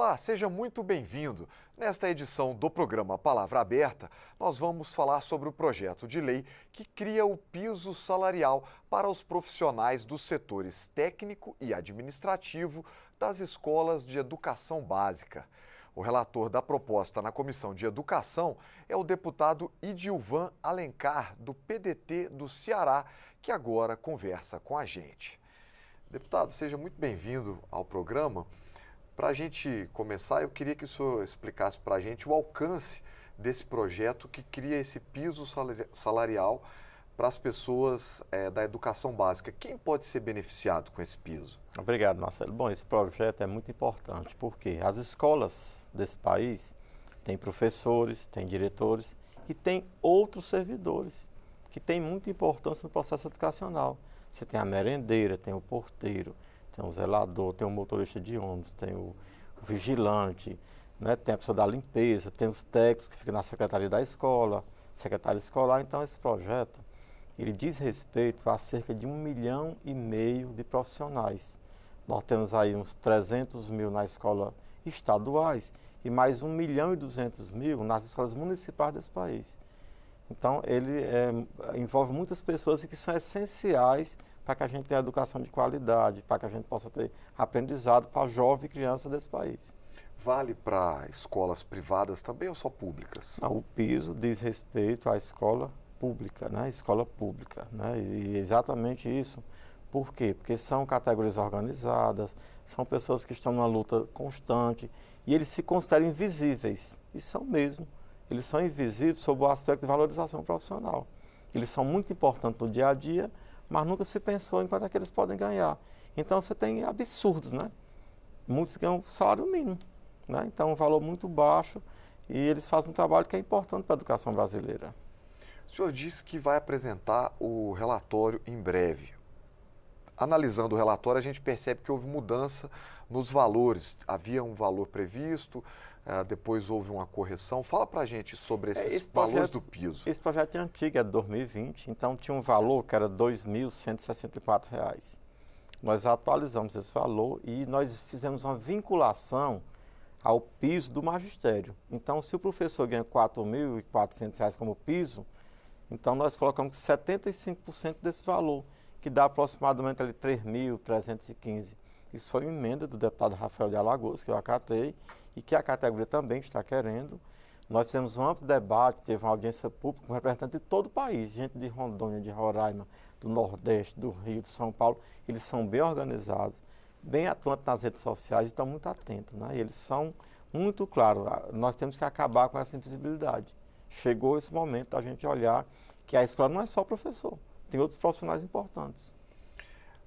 Olá, seja muito bem-vindo. Nesta edição do programa Palavra Aberta, nós vamos falar sobre o projeto de lei que cria o piso salarial para os profissionais dos setores técnico e administrativo das escolas de educação básica. O relator da proposta na Comissão de Educação é o deputado Idilvan Alencar, do PDT do Ceará, que agora conversa com a gente. Deputado, seja muito bem-vindo ao programa. Para a gente começar, eu queria que o senhor explicasse para a gente o alcance desse projeto que cria esse piso salarial para as pessoas da educação básica. Quem pode ser beneficiado com esse piso? Obrigado, Marcelo. Bom, esse projeto é muito importante porque as escolas desse país têm professores, têm diretores e têm outros servidores que têm muita importância no processo educacional. Você tem a merendeira, tem o porteiro, tem o zelador, tem o motorista de ônibus, tem o vigilante, né? Tem a pessoa da limpeza, tem os técnicos que ficam na secretaria da escola, secretária escolar. Então, esse projeto, ele diz respeito a cerca de 1,5 milhão de profissionais. Nós temos aí uns 300 mil nas escolas estaduais e mais 1.200.000 nas escolas municipais desse país. Então, ele envolve muitas pessoas que são essenciais para que a gente tenha educação de qualidade, para que a gente possa ter aprendizado para jovem e criança desse país. Vale para escolas privadas também ou só públicas? Não, o piso diz respeito à escola pública, né? Escola pública, né? E exatamente isso. Por quê? Porque são categorias organizadas, são pessoas que estão numa luta constante e eles se consideram invisíveis, e são mesmo. Eles são invisíveis sob o aspecto de valorização profissional. Eles são muito importantes no dia a dia, mas nunca se pensou em quanto é que eles podem ganhar. Então você tem absurdos, né? Muitos ganham salário mínimo, né? Então um valor muito baixo e eles fazem um trabalho que é importante para a educação brasileira. O senhor disse que vai apresentar o relatório em breve. Analisando o relatório, a gente percebe que houve mudança nos valores. Havia um valor previsto, depois houve uma correção. Fala para a gente sobre esses valores do piso. Esse projeto é antigo, é de 2020, então tinha um valor que era R$ 2.164. Nós atualizamos esse valor e nós fizemos uma vinculação ao piso do magistério. Então, se o professor ganha R$ 4.400 como piso, então nós colocamos 75% desse valor, que dá aproximadamente ali 3.315. Isso foi uma emenda do deputado Rafael de Alagoas, que eu acatei, e que a categoria também está querendo. Nós fizemos um amplo debate, teve uma audiência pública com representantes de todo o país, gente de Rondônia, de Roraima, do Nordeste, do Rio, de São Paulo. Eles são bem organizados, bem atuantes nas redes sociais e estão muito atentos, né? E eles são muito claros, nós temos que acabar com essa invisibilidade. Chegou esse momento da gente olhar que a escola não é só professor, tem outros profissionais importantes.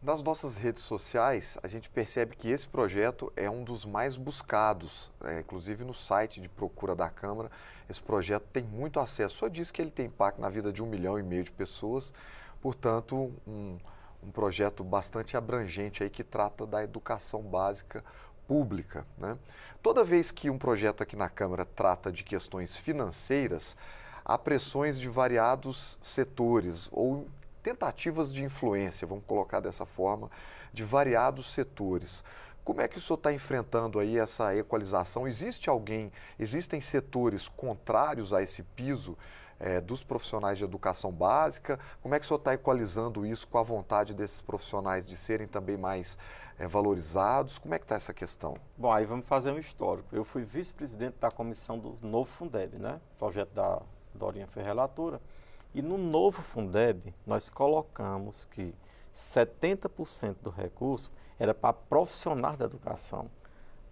Nas nossas redes sociais, a gente percebe que esse projeto é um dos mais buscados, inclusive no site de procura da Câmara, esse projeto tem muito acesso. O senhor disse que ele tem impacto na vida de 1,5 milhão de pessoas, portanto, um projeto bastante abrangente aí que trata da educação básica pública, né? Toda vez que um projeto aqui na Câmara trata de questões financeiras, há pressões de variados setores ou tentativas de influência, vamos colocar dessa forma, de variados setores. Como é que o senhor está enfrentando aí essa equalização? Existem setores contrários a esse piso dos profissionais de educação básica? Como é que o senhor está equalizando isso com a vontade desses profissionais de serem também mais valorizados? Como é que está essa questão? Bom, aí vamos fazer um histórico. Eu fui vice-presidente da comissão do novo Fundeb, né? O projeto da Dorinha foi relatora. E no novo Fundeb, nós colocamos que 70% do recurso era para profissionais da educação.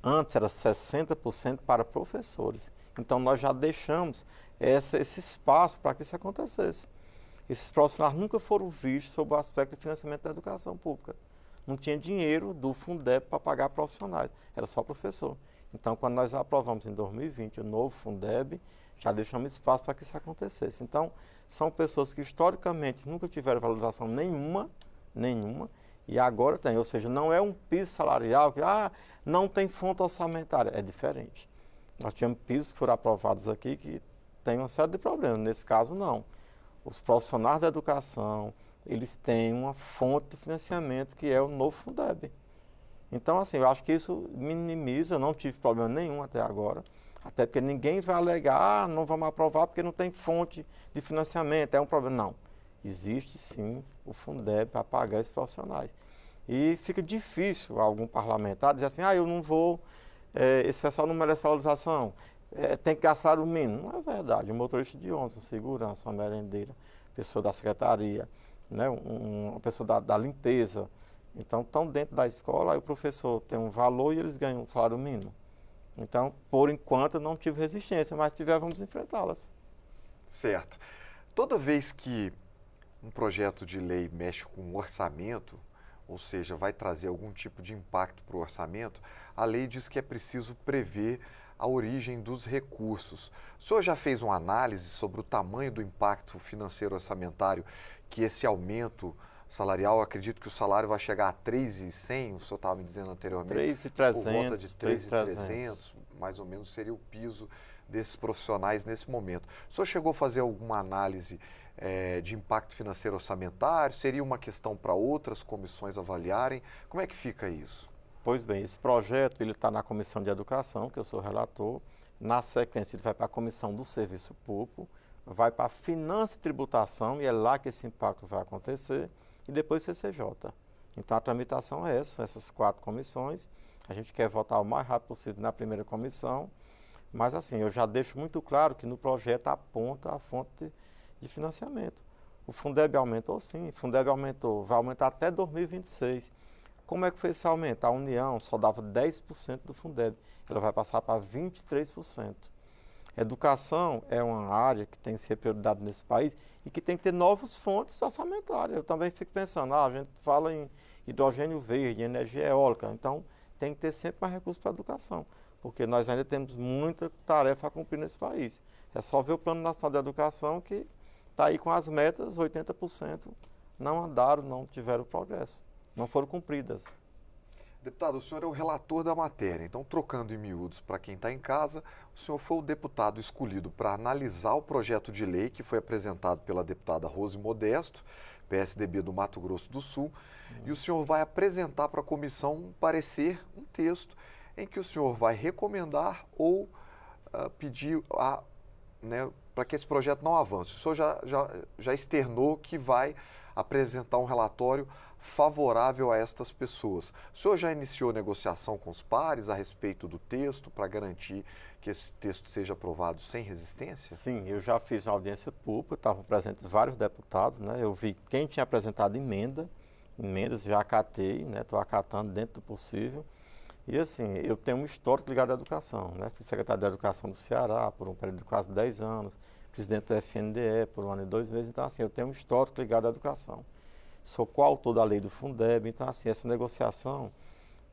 Antes era 60% para professores. Então nós já deixamos esse espaço para que isso acontecesse. Esses profissionais nunca foram vistos sob o aspecto de financiamento da educação pública. Não tinha dinheiro do Fundeb para pagar profissionais, era só professor. Então, quando nós aprovamos em 2020 o novo Fundeb, já deixamos espaço para que isso acontecesse. Então, são pessoas que historicamente nunca tiveram valorização nenhuma, e agora tem. Ou seja, não é um piso salarial que não tem fonte orçamentária, é diferente. Nós tínhamos pisos que foram aprovados aqui que têm uma série de problemas, nesse caso não. Os profissionais da educação, eles têm uma fonte de financiamento que é o novo Fundeb. Então, assim, eu acho que isso minimiza, não tive problema nenhum até agora, até porque ninguém vai alegar, não vamos aprovar porque não tem fonte de financiamento, é um problema. Não, existe sim o Fundeb para pagar esses profissionais. E fica difícil algum parlamentar dizer assim, eu não vou, esse pessoal não merece valorização, tem que gastar o mínimo. Não é verdade, um motorista de ônibus, um segurança, uma merendeira, pessoa da secretaria, né, uma pessoa da limpeza. Então, estão dentro da escola, aí o professor tem um valor e eles ganham um salário mínimo. Então, por enquanto, eu não tive resistência, mas se tiver, vamos enfrentá-las. Certo. Toda vez que um projeto de lei mexe com o orçamento, ou seja, vai trazer algum tipo de impacto para o orçamento, a lei diz que é preciso prever a origem dos recursos. O senhor já fez uma análise sobre o tamanho do impacto financeiro orçamentário que esse aumento salarial, eu acredito que o salário vai chegar a 3.100, o senhor estava me dizendo anteriormente. 3.300. Por volta de 3.300, mais ou menos seria o piso desses profissionais nesse momento. O senhor chegou a fazer alguma análise de impacto financeiro orçamentário? Seria uma questão para outras comissões avaliarem? Como é que fica isso? Pois bem, esse projeto ele está na Comissão de Educação, que eu sou relator. Na sequência, ele vai para a Comissão do Serviço Público, vai para a Finanças e Tributação, e é lá que esse impacto vai acontecer, e depois CCJ. Então, a tramitação é essas 4 comissões. A gente quer votar o mais rápido possível na primeira comissão, mas assim, eu já deixo muito claro que no projeto aponta a fonte de financiamento. O Fundeb aumentou sim, o Fundeb aumentou, vai aumentar até 2026. Como é que foi esse aumento? A União só dava 10% do Fundeb, ela vai passar para 23%. Educação é uma área que tem que ser prioridade nesse país e que tem que ter novas fontes orçamentárias. Eu também fico pensando, a gente fala em hidrogênio verde, energia eólica, então tem que ter sempre mais recursos para a educação, porque nós ainda temos muita tarefa a cumprir nesse país. É só ver o Plano Nacional de Educação que está aí com as metas, 80% não andaram, não tiveram progresso, não foram cumpridas. Deputado, o senhor é o relator da matéria, então, trocando em miúdos para quem está em casa, o senhor foi o deputado escolhido para analisar o projeto de lei que foi apresentado pela deputada Rose Modesto, PSDB do Mato Grosso do Sul, e o senhor vai apresentar para a comissão um parecer, um texto, em que o senhor vai recomendar ou pedir para que esse projeto não avance. O senhor já externou que vai apresentar um relatório favorável a estas pessoas. O senhor já iniciou negociação com os pares a respeito do texto para garantir que esse texto seja aprovado sem resistência? Sim, eu já fiz uma audiência pública, estavam presentes vários deputados, né? Eu vi quem tinha apresentado emendas já acatei, né? Estou acatando dentro do possível. E assim, eu tenho um histórico ligado à educação, né? Fui secretário de Educação do Ceará por um período de quase 10 anos, presidente do FNDE por 1 ano e 2 meses, então assim, eu tenho um histórico ligado à educação. Sou coautor da lei do Fundeb, então assim, essa negociação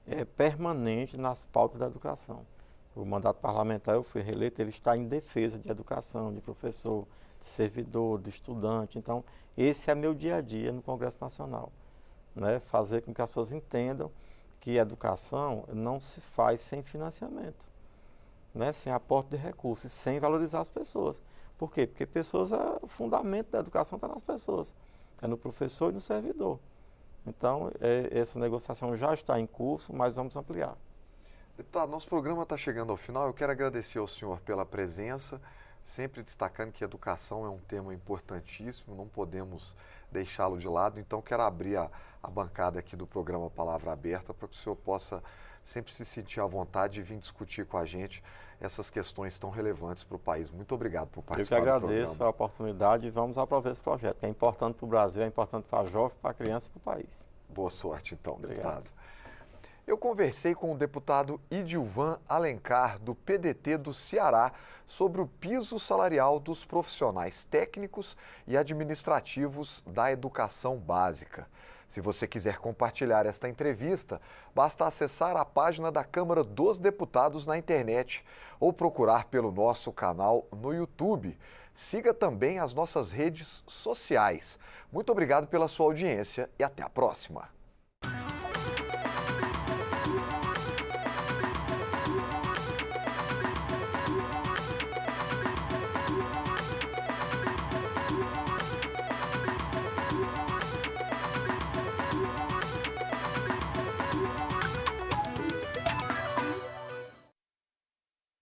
é permanente nas pautas da educação. O mandato parlamentar, eu fui reeleito, ele está em defesa de educação, de professor, de servidor, de estudante, então esse é meu dia a dia no Congresso Nacional, né? Fazer com que as pessoas entendam que a educação não se faz sem financiamento, né? Sem aporte de recursos, sem valorizar as pessoas. Por quê? Porque pessoas, o fundamento da educação está nas pessoas, é no professor e no servidor. Então, essa negociação já está em curso, mas vamos ampliar. Deputado, nosso programa está chegando ao final. Eu quero agradecer ao senhor pela presença, sempre destacando que educação é um tema importantíssimo, não podemos deixá-lo de lado. Então, quero abrir a bancada aqui do programa Palavra Aberta para que o senhor possa sempre se sentir à vontade de vir discutir com a gente essas questões tão relevantes para o país. Muito obrigado por participar do programa. Eu que agradeço a oportunidade e vamos aprovar esse projeto, que é importante para o Brasil, é importante para a jovem, para a criança e para o país. Boa sorte, então, Obrigado. Deputado. Eu conversei com o deputado Idilvan Alencar, do PDT do Ceará, sobre o piso salarial dos profissionais técnicos e administrativos da educação básica. Se você quiser compartilhar esta entrevista, basta acessar a página da Câmara dos Deputados na internet ou procurar pelo nosso canal no YouTube. Siga também as nossas redes sociais. Muito obrigado pela sua audiência e até a próxima.